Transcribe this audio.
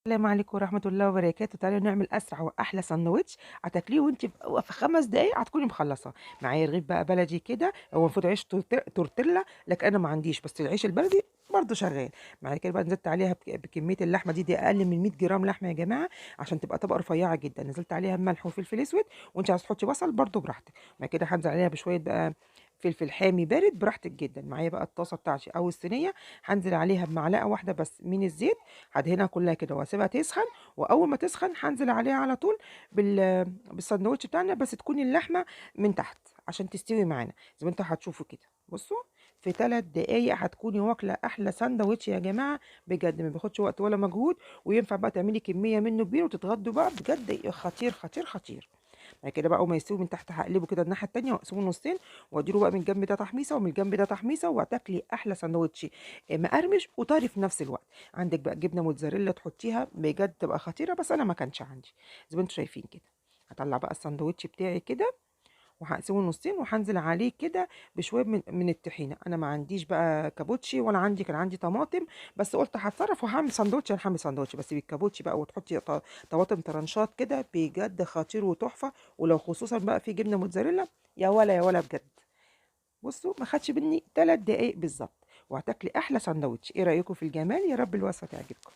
السلام عليكم ورحمة الله وبركاته. تعالوا نعمل أسرع وأحلى ساندوتش هتاكليه وأنتِ في 5 دقايق هتكوني مخلّصة. معايا رغيف بقى بلدي كده، هو المفروض عيش تورتيلا، لكن أنا ما عنديش، بس العيش البلدي برضه شغال. بعد كده بقى نزلت عليها بكمية اللحمة دي أقل من 100 جرام لحمة يا جماعة، عشان تبقى طبقة رفيّعة جدًا. نزلت عليها بملح وفلفل أسود، وأنتِ عايزة تحطي بصل برضه براحتك. بعد كده هانزل عليها بشوية بقى فلفل حامي بارد براحتك جدًا. معايا بقى الطاسة بتاعتي أو الصينية، هانزل عليها بمعلقة واحدة بس من الزيت، هادهنها كلها كده واسيبها تسخن. واول ما تسخن هانزل عليها على طول بالساندوتش بتاعنا، بس تكون اللحمه من تحت عشان تستوي معانا زي ما انتوا هتشوفوا كده. بصوا، في 3 دقايق هتكوني واكله احلى ساندوتش يا جماعه، بجد ما بياخدش وقت ولا مجهود، وينفع بقى تعملي كميه منه كبيره وتتغدوا بقى بجد خطير خطير خطير. بعد كده بقى اول ما يستوي من تحت هقلبه كده الناحيه التانيه واقسمه نصين، واديله بقى من الجنب ده تحميصه ومن الجنب ده تحميصه، وهتاكلي احلى ساندوتش مقرمش وطري في نفس الوقت. عندك بقى جبنه موتزاريلا تحطيها بجد تبقى خطيره، بس انا ما كانش عندي زي ما انتم شايفين كده. هطلع بقى الساندوتش بتاعي كده وهقسمه نصين، وهنزل عليه كده بشويه من الطحينه. انا ما عنديش بقى كابوتشي ولا عندي، كان عندي طماطم، بس قلت هتصرف وهعمل ساندوتش. انا هعمل ساندوتش بس بالكابوتشي بقى، وتحطي طماطم طرنشات كده، بجد خطير وتحفه. ولو خصوصا بقى في جبنه موتزاريلا، يا ولا يا ولا بجد. بصوا، ما خدش مني 3 دقايق بالظبط، وهتاكلي احلى ساندوتش. ايه رايكم في الجمال؟ يا رب الوصفه تعجبكم.